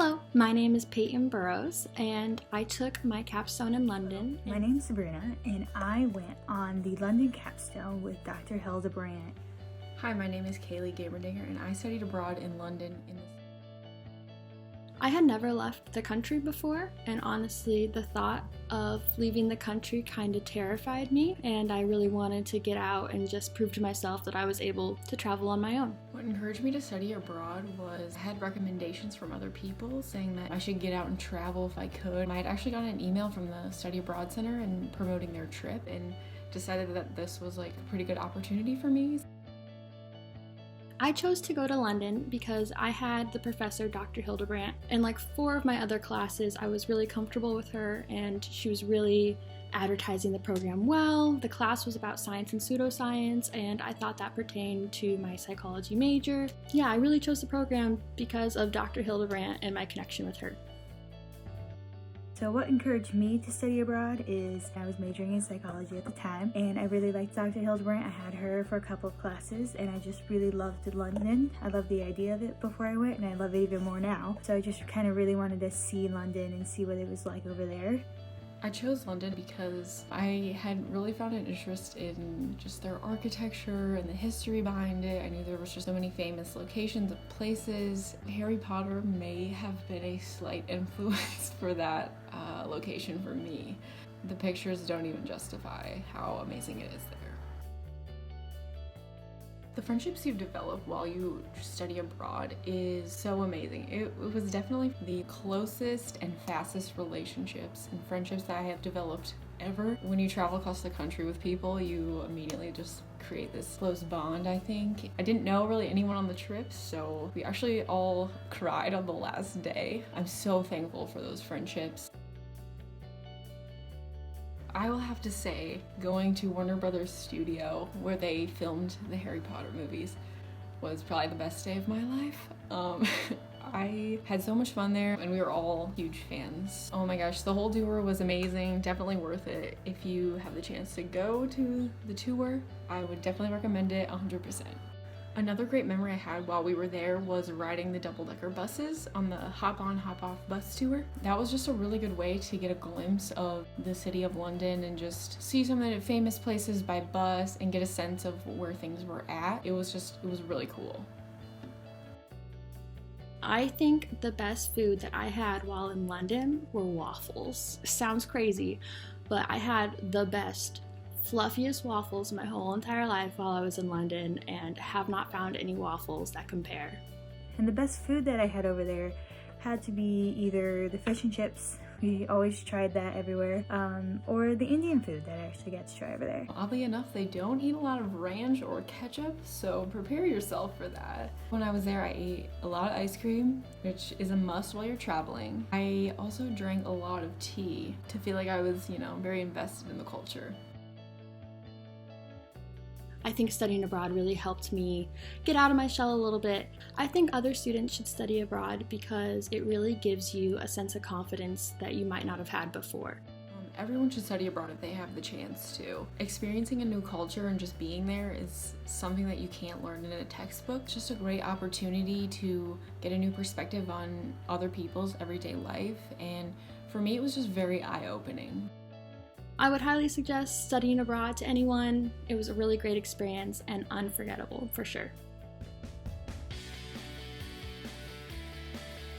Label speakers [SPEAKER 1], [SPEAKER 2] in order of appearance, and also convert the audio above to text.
[SPEAKER 1] Hello, my name is Peyton Burrows, and I took my capstone in London.
[SPEAKER 2] My name's Sabrina, and I went on the London Capstone with Dr. Hildebrandt.
[SPEAKER 3] Hi, my name is Kaylee Gamerdinger, and I studied abroad in London.
[SPEAKER 1] I had never left the country before, and honestly, the thought of leaving the country kind of terrified me, and I really wanted to get out and just prove to myself that I was able to travel on my own.
[SPEAKER 3] What encouraged me to study abroad was I had recommendations from other people saying that I should get out and travel if I could. I had actually gotten an email from the Study Abroad Center and promoting their trip, and decided that this was like a pretty good opportunity for me.
[SPEAKER 1] I chose to go to London because I had the professor, Dr. Hildebrandt, and like 4 of my other classes, I was really comfortable with her, and she was really advertising the program well. The class was about science and pseudoscience, and I thought that pertained to my psychology major. Yeah, I really chose the program because of Dr. Hildebrandt and my connection with her.
[SPEAKER 2] So what encouraged me to study abroad is I was majoring in psychology at the time, and I really liked Dr. Hildebrandt. I had her for a couple of classes, and I just really loved London. I loved the idea of it before I went, and I love it even more now. So I just kind of really wanted to see London and see what it was like over there.
[SPEAKER 3] I chose London because I had really found an interest in just their architecture and the history behind it. I knew there was just so many famous locations and places. Harry Potter may have been a slight influence for that location for me. The pictures don't even justify how amazing it is there. The friendships you've developed while you study abroad is so amazing. It was definitely the closest and fastest relationships and friendships that I have developed ever. When you travel across the country with people, you immediately just create this close bond, I think. I didn't know really anyone on the trip, so we actually all cried on the last day. I'm so thankful for those friendships. I will have to say, going to Warner Brothers studio where they filmed the Harry Potter movies was probably the best day of my life. I had so much fun there, and we were all huge fans. Oh my gosh, the whole tour was amazing. Definitely worth it. If you have the chance to go to the tour, I would definitely recommend it 100%. Another great memory I had while we were there was riding the double-decker buses on the hop-on, hop-off bus tour. That was just a really good way to get a glimpse of the city of London and just see some of the famous places by bus and get a sense of where things were at. It was really cool.
[SPEAKER 1] I think the best food that I had while in London were waffles. Sounds crazy, but I had the best fluffiest waffles my whole entire life while I was in London, and have not found any waffles that compare.
[SPEAKER 2] And the best food that I had over there had to be either the fish and chips, we always tried that everywhere, or the Indian food that I actually got to try over there.
[SPEAKER 3] Oddly enough, they don't eat a lot of ranch or ketchup, so prepare yourself for that. When I was there, I ate a lot of ice cream, which is a must while you're traveling. I also drank a lot of tea to feel like I was, very invested in the culture.
[SPEAKER 1] I think studying abroad really helped me get out of my shell a little bit. I think other students should study abroad because it really gives you a sense of confidence that you might not have had before.
[SPEAKER 3] Everyone should study abroad if they have the chance to. Experiencing a new culture and just being there is something that you can't learn in a textbook. It's just a great opportunity to get a new perspective on other people's everyday life, and for me it was just very eye-opening.
[SPEAKER 1] I would highly suggest studying abroad to anyone. It was a really great experience and unforgettable for sure.